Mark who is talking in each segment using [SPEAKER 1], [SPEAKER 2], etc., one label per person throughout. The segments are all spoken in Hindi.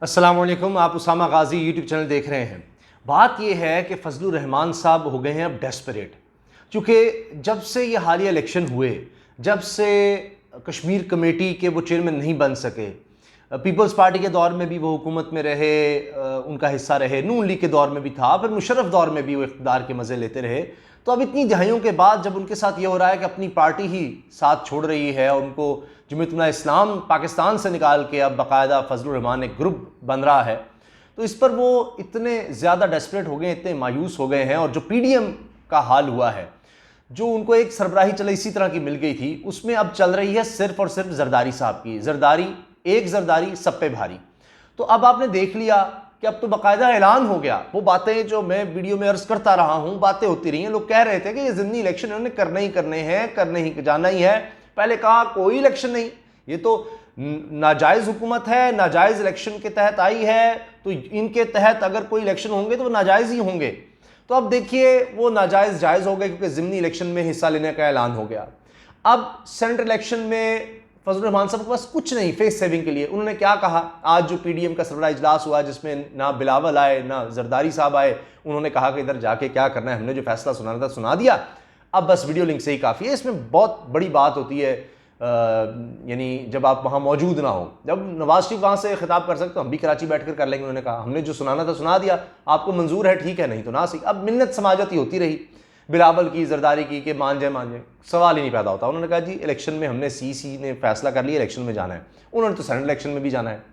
[SPEAKER 1] अस्सलाम वालेकुम। आप उसामा गाजी यूट्यूब चैनल देख रहे हैं। बात यह है कि फजलुर रहमान साहब हो गए हैं अब डेस्परेट, क्योंकि जब से ये हालिया इलेक्शन हुए, जब से कश्मीर कमेटी के वो चेयरमैन नहीं बन सके, पीपल्स पार्टी के दौर में भी वो हुकूमत में रहे, उनका हिस्सा रहे, नून लीग के दौर में भी था, फिर मुशर्रफ दौर में भी वो इक़्तिदार के मज़े लेते रहे। तो अब इतनी दहाइयों के बाद जब उनके साथ ये हो रहा है कि अपनी पार्टी ही साथ छोड़ रही है, उनको जमीयत इस्लाम पाकिस्तान से निकाल के अब बाकायदा फजलुर रहमान एक ग्रुप बन रहा है, तो इस पर वो इतने ज़्यादा डेस्परेट हो गए, इतने मायूस हो गए हैं। और जो PDM का हाल हुआ है, जो उनको एक सरबराही चले इसी तरह की मिल गई थी, उसमें अब चल रही है सिर्फ और सिर्फ जरदारी साहब की। जरदारी एक जरदारी सब पे भारी। तो अब आपने देख लिया कि अब तो बाकायदा ऐलान हो गया। वो बातें जो मैं वीडियो में अर्ज करता रहा हूं, बातें होती रही हैं, लोग कह रहे थे कि ये ज़िमनी इलेक्शन इन्होंने करने ही करने हैं, करने ही जाना ही है। पहले कहा कोई इलेक्शन नहीं, ये तो नाजायज़ हुकूमत है, नाजायज़ इलेक्शन के तहत आई है, तो इनके तहत अगर कोई इलेक्शन होंगे तो वो नाजायज़ ही होंगे। तो अब देखिए वो नाजायज़ जायज़ हो गए, क्योंकि ज़िमनी इलेक्शन में हिस्सा लेने का ऐलान हो गया। अब सेंट्रल इलेक्शन में फजलुर रहमान साहब के पास कुछ नहीं फेस सेविंग के लिए। उन्होंने क्या कहा, आज जो PDM का सरबराह इजलास हुआ जिसमें ना बिलावल आए ना जरदारी साहब आए, उन्होंने कहा कि इधर जाके क्या करना है, हमने जो फैसला सुनाना था सुना दिया, अब बस वीडियो लिंक से ही काफ़ी है। इसमें बहुत बड़ी बात होती है, यानी जब आप वहाँ मौजूद ना हो। जब नवाज शरीफ वहाँ से खिताब कर सकते तो हम भी कराची बैठकर कर लेंगे। उन्होंने कहा हमने जो सुनाना था सुना दिया, आपको मंजूर है ठीक है, नहीं तो ना सही। अब मिन्नत समाजत ही होती रही, बिलावल की, जरदारी की, कि मान जाए सवाल ही नहीं पैदा होता। उन्होंने कहा जी इलेक्शन में हमने CC ने फैसला कर लिया, इलेक्शन में जाना है। उन्होंने तो सेनेट इलेक्शन में भी जाना है,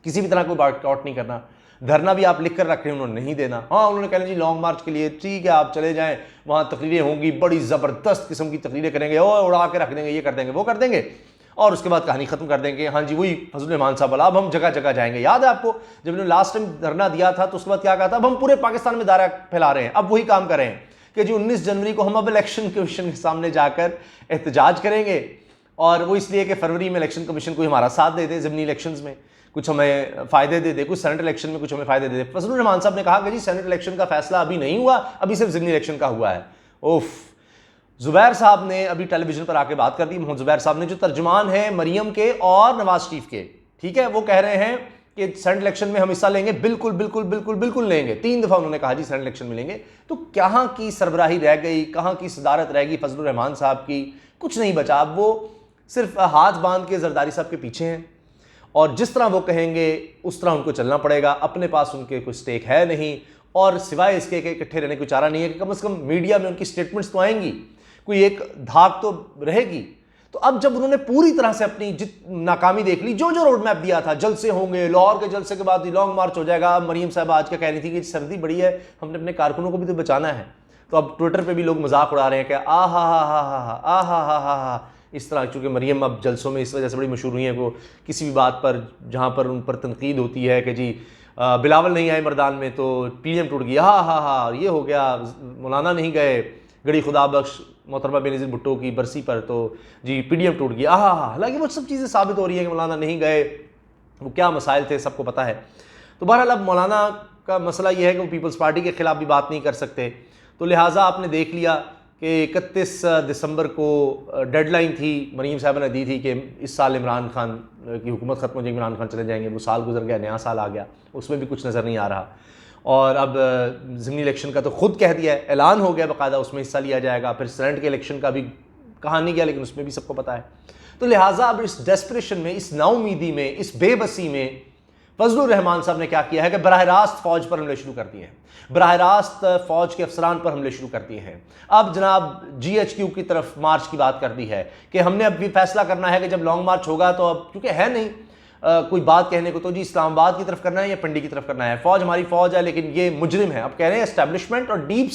[SPEAKER 1] किसी भी तरह कोई बाइकआउट नहीं करना। धरना भी आप लिख कर रखें, उन्होंने नहीं देना। हाँ, उन्होंने कहना जी लॉन्ग मार्च के लिए ठीक है आप चले जाएं, वहाँ तकरीरें होंगी, बड़ी ज़बरदस्त किस्म की तकरीरें करेंगे, और उड़ा के रख देंगे, ये कर देंगे, वो कर देंगे, और उसके बाद कहानी खत्म कर देंगे। हाँ जी वही फजलुर रहमान साहब वाला, अब हम जगह जगह जाएंगे। याद है आपको जब उन्होंने लास्ट टाइम धरना दिया था तो उसके बाद क्या कहा था, अब हम पूरे पाकिस्तान में दायरा फैला रहे हैं। अब वही काम कर रहे हैं कि जो 19 जनवरी को हम अब इलेक्शन कमीशन के सामने जाकर एहतजाज करेंगे, और वो इसलिए कि फरवरी में इलेक्शन कमीशन कोई हमारा साथ दे दे, ज़िमनी इलेक्शंस में कुछ हमें फ़ायदे दे दे, कुछ सेनेट इलेक्शन में कुछ हमें फ़ायदे दे दे। फजलुर रहमान साहब ने कहा कि जी सेनेट इलेक्शन का फैसला अभी नहीं हुआ, अभी सिर्फ ज़िमनी इलेक्शन का हुआ है। उफ, ज़ुबैर साहब ने अभी टेलीविजन पर आके बात कर दी, मोहम्मद ज़ुबैर साहब ने, जो तर्जुमान है मरियम के और नवाज शरीफ के, ठीक है, वो कह रहे हैं कि सेनेट इलेक्शन में हम हिस्सा लेंगे, बिल्कुल बिल्कुल बिल्कुल बिल्कुल लेंगे। 3 दफ़ा उन्होंने कहा जी सेनेट इलेक्शन में लेंगे। तो कहाँ की सरबराही रह गई, कहाँ की सदारत रह गई फजलुर रहमान साहब की, कुछ नहीं बचा। अब वो सिर्फ हाथ बांध के जरदारी साहब के पीछे हैं, और जिस तरह वो कहेंगे उस तरह उनको चलना पड़ेगा। अपने पास उनके कोई स्टेक है नहीं, और सिवाय इसके कि इकट्ठे रहने को चारा नहीं है कि कम से कम मीडिया में उनकी स्टेटमेंट्स तो आएंगी, कोई एक धाक तो रहेगी। तो अब जब उन्होंने पूरी तरह से अपनी नाकामी देख ली, जो जो रोड मैप दिया था, जलसे होंगे, लाहौर के जलसे के बाद लॉन्ग मार्च हो जाएगा। मरियम साहब आज क्या कह रही थी कि सर्दी बड़ी है, हमने अपने कारकुनों को भी तो बचाना है। तो अब ट्विटर पे भी लोग मजाक उड़ा रहे हैं कि आ हा, इस तरह, चूँकि मरियम अब जलसों में इस वजह से बड़ी मशहूर हुई है, वो किसी भी बात पर जहाँ पर उन पर तनकीद होती है कि जी बिलावल नहीं आए मरदान में तो PDM टूट गया, हा, ये हो गया, मौलाना नहीं गए गड़ी खुदा बख्श मोहतरमा बेनज़ीर भुट्टो की बरसी पर तो जी PDM टूट गया, हालांकि वो सब चीज़ें साबित हो रही है कि मौलाना नहीं गए, वो क्या मसाइल थे सबको पता है। तो बहरहाल अब मौलाना का मसला ये है कि वो पीपल्स पार्टी के ख़िलाफ़ भी बात नहीं कर सकते, तो लिहाजा आपने देख लिया कि 31 दिसंबर को डेडलाइन थी, मरीम साहब ने दी थी कि इस साल इमरान खान की हुकूमत ख़त्म हो जाएगी, इमरान खान चले जाएंगे। वो साल गुजर गया, नया साल आ गया, उसमें भी कुछ नज़र नहीं आ रहा। और अब ज़िमनी इलेक्शन का तो खुद कह दिया है, ऐलान हो गया बाकायदा, उसमें हिस्सा लिया जाएगा। फिर सेनेट के इलेक्शन का भी कहा नहीं गया, लेकिन उसमें भी सबको पता है। तो लिहाजा अब इस डेस्परेशन में, इस नाउमीदी में, इस बेबसी में फजलुर रहमान साहब ने क्या किया है कि बराह रास्त फ़ौज पर हमले शुरू कर दिए हैं, बराह रास्त फ़ौज के अफसरान पर हमले शुरू कर दिए हैं। अब जनाब GHQ की तरफ मार्च की बात कर दी है कि हमने अब भी फैसला करना है कि जब लॉन्ग मार्च होगा तो अब चूँकि है नहीं कोई बात कहने को, तो जी इस्लामाबाद की तरफ करना है या पिंडी की तरफ करना है। फ़ौज हमारी फ़ौज है, लेकिन ये मुजरिम है। अब कह रहे हैं एस्टेब्लिशमेंट और डीप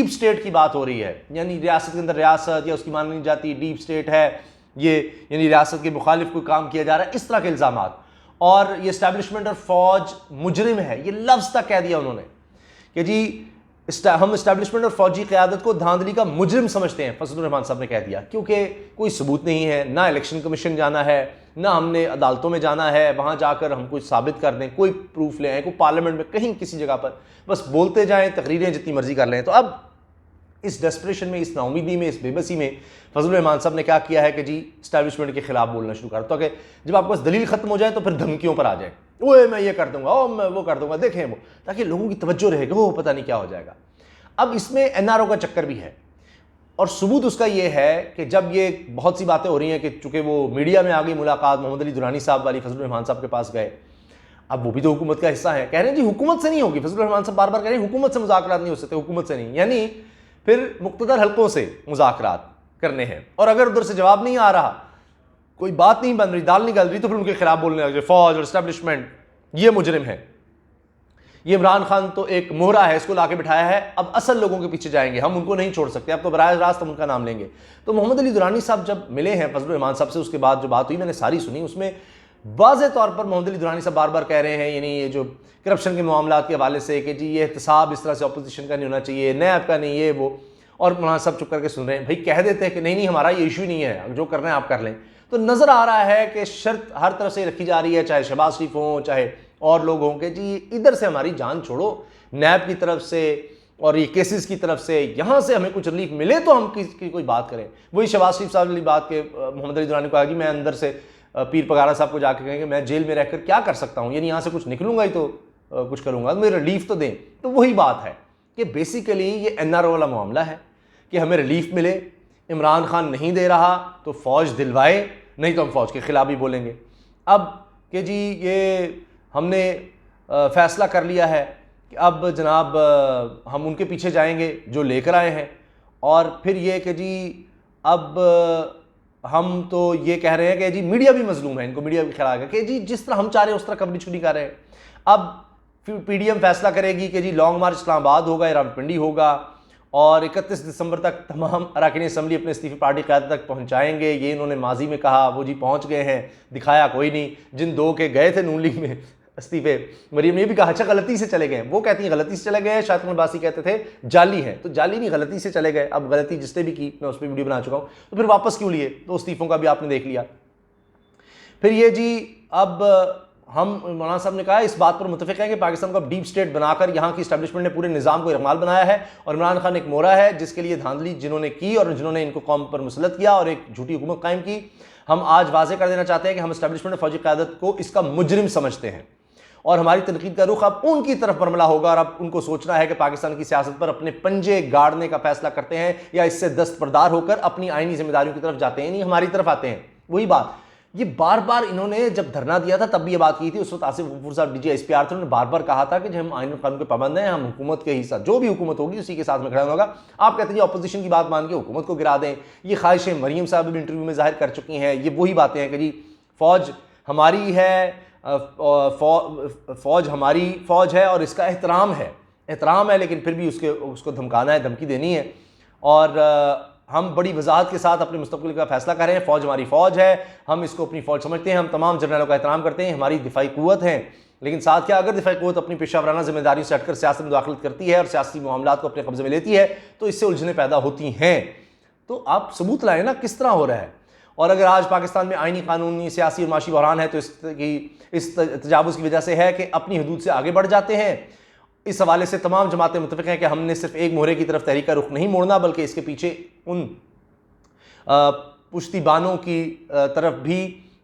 [SPEAKER 1] स्टेट की बात हो रही है, यानी रियासत के अंदर रियासत या उसकी मानी जाती डीप स्टेट है ये, यानी रियासत के मुखालिफ कोई काम किया जा रहा है, इस तरह के इल्ज़ामात। और ये इस्टेब्लिशमेंट और फ़ौज मुजरिम है, ये लफ्ज़ तक कह दिया उन्होंने कि जी हम इस्टेब्लिशमेंट और फौजी क़यादत को धांधली का मुजरिम समझते हैं, फजलुर रहमान साहब ने कह दिया। क्योंकि कोई सबूत नहीं है, ना इलेक्शन कमीशन जाना है, ना हमने अदालतों में जाना है, वहाँ जाकर हम कुछ साबित कर दें, कोई प्रूफ ले आए, कोई पार्लियामेंट में कहीं किसी जगह पर, बस बोलते जाएँ, तकरीरें जितनी मर्जी कर लें। तो अब इस डेस्परेशन में, इस नाउमीदी में, इस बेबसी में फजलुर रहमान साहब ने क्या किया है कि जी इस्टेब्लिशमेंट के खिलाफ बोलना शुरू कर, तो कि जब आपके पास दलील खत्म हो जाए तो फिर धमकियों पर आ जाए। ओए मैं ये कर दूंगा, ओ मैं वो कर दूंगा, देखें वो, ताकि लोगों की तवज्जो रहेगी, वो पता नहीं क्या हो जाएगा। अब इसमें एनआरओ का चक्कर भी है, और सबूत उसका ये है कि जब ये बहुत सी बातें हो रही हैं कि चूंकि वो मीडिया में आ गई मुलाकात, मोहम्मद अली दुरानी साहब वाली, फजलुर रहमान साहब के पास गए, अब वो भी तो हुकूमत का हिस्सा है, कह रहे हैं जी हुकूमत से नहीं होगी, फजलुर रहमान साहब बार बार कह रहे हैं हुकूमत से मुज़ाकरात नहीं हो सकते, हुकूमत से नहीं, यानी फिर मुख्तदर हल्कों से मुज़ाकरात करने हैं, और अगर उधर से जवाब नहीं आ रहा, कोई बात नहीं बन रही, दाल नहीं गल रही, तो फिर उनके खिलाफ बोलने लगे फौज और इस्टेब्लिशमेंट ये मुजरिम है, ये इमरान खान तो एक मोहरा है, इसको लाके बिठाया है, अब असल लोगों के पीछे जाएंगे, हम उनको नहीं छोड़ सकते, अब तो बराह रास्त हम उनका नाम लेंगे। तो मोहम्मद अली दुरानी साहब जब मिले हैं फजलुर रहमान साहब से, उसके बाद जो बात हुई मैंने सारी सुनी, उसमें वाज़े तौर पर मोहम्मद अली दुरानी साहब बार बार कह रहे हैं, यानी ये जो करप्शन के मामला के हवाले से कि जी ये एहतसाब इस तरह से अपोजिशन का नहीं होना चाहिए, नैब का नहीं, ये वो, और मौलाना साहब चुप करके सुन रहे हैं। भाई कह देते हैं कि नहीं नहीं हमारा ये इशू नहीं है, जो करना है आप कर लें। तो नज़र आ रहा है कि शर्त हर तरफ से रखी जा रही है, चाहे शहबाज शरीफ हों चाहे और लोग हों, कि जी इधर से हमारी जान छोड़ो, नैब की तरफ से और ये केसेस की तरफ से, यहाँ से हमें कुछ रिलीफ मिले तो हम की कोई बात करें। वही शहबाज शरीफ साहब वाली बात के मोहम्मद अली दुरानी को कहा कि मैं अंदर से पीर पगारा साहब को जाके कहेंगे मैं जेल में रहकर क्या कर सकता हूँ, यानी यहाँ से कुछ निकलूंगा ही तो कुछ करूँगा, मुझे रिलीफ तो दें। तो वही बात है कि बेसिकली ये NRO वाला मामला है कि हमें रिलीफ मिले, इमरान खान नहीं दे रहा तो फ़ौज दिलवाए, नहीं तो हम फ़ौज के ख़िलाफ़ भी बोलेंगे। अब कि जी ये हमने फ़ैसला कर लिया है कि अब जनाब हम उनके पीछे जाएंगे जो लेकर आए हैं, और फिर ये कि जी अब हम तो ये कह रहे हैं कि जी मीडिया भी मजलूम है, इनको मीडिया भी खिला है कि जी जिस तरह हम चाह रहे हैं उस तरह कवरेज क्यों नहीं कर रहे हैं। अब फिर PDM फैसला करेगी कि जी लॉन्ग मार्च इस्लामाबाद होगा या रावलपिंडी होगा, और 31 दिसंबर तक तमाम अरकान असम्बली अपने इस्तीफे पार्टी क़यादत तक पहुँचाएँगे। ये इन्होंने माजी में कहा, वो जी पहुँच गए हैं, दिखाया कोई नहीं। जिन दो के गए थे नून लीग में इस्तीफे, मरीम ने भी कहा अच्छा गलती से चले गए, वो कहती हैं गलती से चले गए, शायद अब्बासी कहते थे जाली हैं, तो जाली नहीं गलती से चले गए। अब गलती जिसने भी की मैं उस पर वीडियो बना चुका हूँ, तो फिर वापस क्यों लिए, तो इस्तीफों का भी आपने देख लिया। फिर ये जी अब हम मौलाना साहब ने कहा इस बात पर मुतफिक है कि पाकिस्तान को अब डीप स्टेट बनाकर यहाँ की इस्टेब्लिशमेंट ने पूरे निज़ाम को इकमाल बनाया है, और इमरान खान एक मोहरा है जिसके लिए धांधली जिन्होंने की और जिन्होंने इनको कौम पर मुसलत किया और एक झूठी हुकूमत कायम की। हम आज वाज़े कर देना चाहते हैं कि हम इस्टेब्लिशमेंट फौजी क़यादत को इसका मुजरिम समझते हैं, और हमारी तनकीद का रुख अब उनकी तरफ बरमला होगा, और अब उनको सोचना है कि पाकिस्तान की सियासत पर अपने पंजे गाड़ने का फैसला करते हैं या इससे दस्तबरदार होकर अपनी आईनी जिम्मेदारियों की तरफ जाते हैं, नहीं हमारी तरफ आते हैं। वही बात ये बार बार इन्होंने जब धरना दिया था तब भी ये बात की थी, उस वक्त आसिफ गफूर साहब DG ISPR थे, उन्होंने बार बार कहा था कि हम आईन कानून के पाबंद हैं, हम हुकूमत के हिस्सा, जो भी हुकूमत होगी उसी के साथ में खड़ा होगा। आप कहते हैं अपोजिशन की बात मान के हुकूमत को गिरा दें, ये ख्वाहिशें मरीम साहब भी इंटरव्यू में जाहिर कर चुकी हैं। ये वही बातें हैं कि जी फ़ौज हमारी है, फ़ौज हमारी फ़ौज है और इसका एहतराम है, लेकिन फिर भी उसको धमकाना है, धमकी देनी है, और हम बड़ी वजाहत के साथ अपने मुस्तक़बिल का फैसला कर रहे हैं। फ़ौज हमारी फ़ौज है, हम इसको अपनी फ़ौज समझते हैं, हम तमाम जर्नलों का एहतराम करते हैं, हमारी दिफाई क़ुव्वत है, लेकिन साथ क्या अगर दिफाई क़ुव्वत अपनी पेशा वराना जिम्मेदारी से हटकर सियासत में मुदाखलत करती है और सियासी मामलात को अपने कब्जे में लेती है तो इससे उलझनें पैदा होती हैं। तो आप सबूत लाएँ ना किस तरह हो रहा है। और अगर आज पाकिस्तान में आईनी कानूनी सियासी और माशी बहरान है तो इस तजावुज़ की वजह से है कि अपनी हदूद से आगे बढ़ जाते हैं। इस हवाले से तमाम जमातें मुत्तफ़िक़ हैं कि हमने सिर्फ एक मोहरे की तरफ तहरीक का रुख नहीं मोड़ना, बल्कि इसके पीछे उन पुश्तीबानों की तरफ भी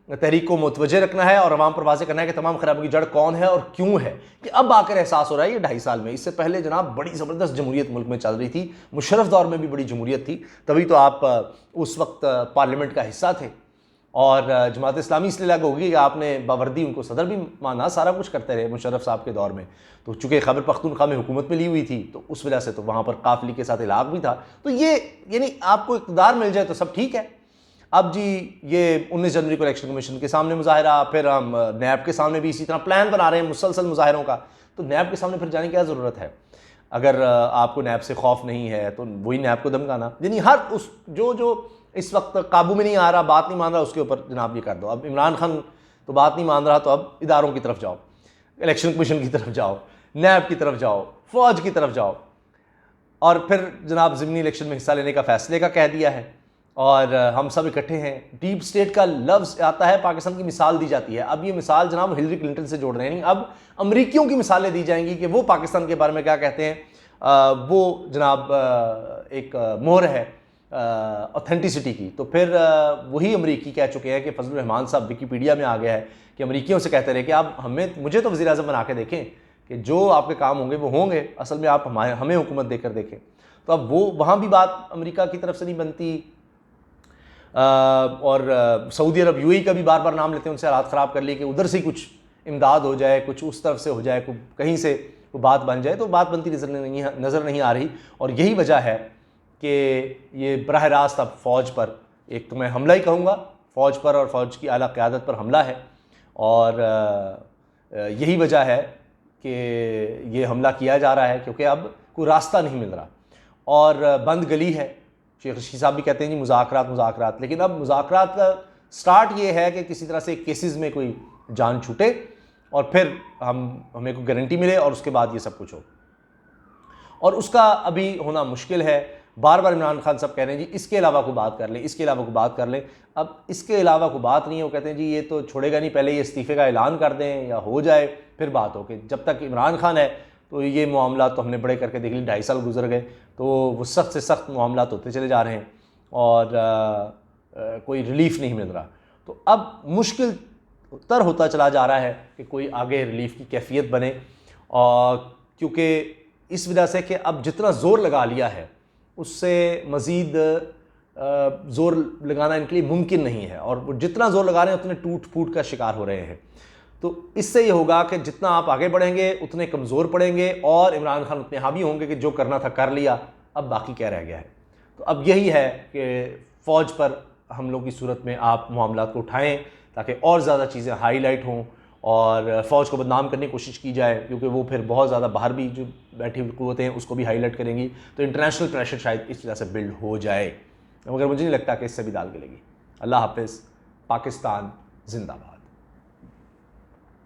[SPEAKER 1] तहरीक को मुतवज्जे रखना है और अवाम पर वाज़े करना है कि तमाम खराबों की जड़ कौन है और क्यों है। कि अब आकर एहसास हो रहा है ये 2.5 साल में, इससे पहले जनाब बड़ी ज़बरदस्त जमहूरियत मुल्क में चल रही थी, मुशर्रफ दौर में भी बड़ी जमहूरियत थी, तभी तो आप उस वक्त पार्लियामेंट का हिस्सा थे, और जमात इस्लामी इसलिए लग होगी कि आपने बावर्दी उनको सदर भी माना, सारा कुछ करते रहे मुशर्रफ साहब के दौर में। तो चूँकि खैबर पख्तूनख्वा में हुकूमत में ली हुई थी तो उस वजह से तो वहाँ पर काफिली के साथ इलाक़ भी था। तो ये यानी आपको इक़्तिदार मिल जाए तो सब ठीक है। अब जी ये 19 जनवरी को इलेक्शन कमीशन के सामने मुजाहरा, फिर हम नैब के सामने भी इसी तरह प्लान बना रहे हैं मुसलसल मुजाहरों का। तो नैब के सामने फिर जाने की क्या ज़रूरत है? अगर आपको नैब से खौफ नहीं है तो वही नैब को धमकाना, यानी हर उस जो इस वक्त काबू में नहीं आ रहा, बात नहीं मान रहा, उसके ऊपर जनाब ये कर दो। अब इमरान खान तो बात नहीं मान रहा तो अब इदारों की तरफ जाओ, इलेक्शन कमीशन की तरफ जाओ, नैब की तरफ जाओ, फ़ौज की तरफ जाओ, और फिर जनाब ज़िमनी इलेक्शन में हिस्सा लेने का फ़ैसले का कह दिया है और हम सब इकट्ठे हैं। डीप स्टेट का लफ्ज़ आता है, पाकिस्तान की मिसाल दी जाती है। अब ये मिसाल जनाब हिलरी क्लिंटन से जोड़ रहे हैं, अब अमरीकियों की मिसालें दी जाएंगी कि वो पाकिस्तान के बारे में क्या कहते हैं। वो जनाब एक मोहर है ऑथेंटिसिटी की, तो फिर वही अमरीकी कह चुके हैं कि फजलुर रहमान साहब विकीपीडिया में आ गया है कि अमरीकियों से कहते रहे कि आप मुझे तो वज़ीर आज़म बना के देखें कि जो आपके काम होंगे वो होंगे, असल में आप हमें हुकूमत देकर देखें। तो अब वो वहाँ भी बात अमेरिका की तरफ से नहीं बनती, और सऊदी अरब यूएई का भी बार बार नाम लेते हैं, उनसे हालात ख़राब कर लिए कि उधर से कुछ इमदाद हो जाए, कुछ उस तरफ से हो जाए, कहीं से वो बात बन जाए, तो बात बनती नज़र नहीं आ रही। और यही वजह है कि ये बराह रास्त अब फ़ौज पर, एक तो मैं हमला ही कहूँगा, फ़ौज पर और फ़ौज की आला क़यादत पर हमला है, और यही वजह है कि ये हमला किया जा रहा है क्योंकि अब कोई रास्ता नहीं मिल रहा और बंद गली है। शेख रशीद साहब भी कहते हैं जी मुज़ाकरात, लेकिन अब मुज़ाकरात का स्टार्ट ये है कि किसी तरह से केसेस में कोई जान छूटे और फिर हमें कोई गारंटी मिले और उसके बाद ये सब कुछ हो, और उसका अभी होना मुश्किल है। बार बार इमरान खान साहब कह रहे हैं जी इसके अलावा कोई बात कर लें, इसके अलावा कोई बात कर लें। अब इसके अलावा कोई बात नहीं है, वो कहते हैं जी ये तो छोड़ेगा नहीं, पहले ये इस्तीफ़े का ऐलान कर दें या हो जाए फिर बात हो। कि जब तक इमरान खान है तो ये मामला तो हमने बड़े करके देख लिए, 2.5 साल गुजर गए, तो वो सख्त से सख्त मामला होते चले जा रहे हैं और कोई रिलीफ नहीं मिल रहा। तो अब मुश्किल तर होता चला जा रहा है कि कोई आगे रिलीफ की कैफियत बने, और क्योंकि इस वजह से कि अब जितना ज़ोर लगा लिया है उससे मज़ीद ज़ोर लगाना इनके लिए मुमकिन नहीं है, और वो जितना ज़ोर लगा रहे हैं उतने टूट फूट का शिकार हो रहे हैं। तो इससे ये होगा कि जितना आप आगे बढ़ेंगे उतने कमज़ोर पड़ेंगे और इमरान खान उतने हावी होंगे कि जो करना था कर लिया, अब बाकी क्या रह गया है। तो अब यही है कि फ़ौज पर हमलों की सूरत में आप मामलात को उठाएं ताकि और ज़्यादा चीज़ें हाईलाइट हों और फ़ौज को बदनाम करने की कोशिश की जाए, क्योंकि वो फिर बहुत ज़्यादा बाहर भी जो बैठी हुई क़ुव्वतें हैं उसको भी हाईलाइट करेंगी, तो इंटरनेशनल प्रेशर शायद इस तरह से बिल्ड हो जाए, मगर मुझे नहीं लगता कि इससे भी दाल गलेगी। अल्लाह हाफ़िज़। पाकिस्तान ज़िंदाबाद।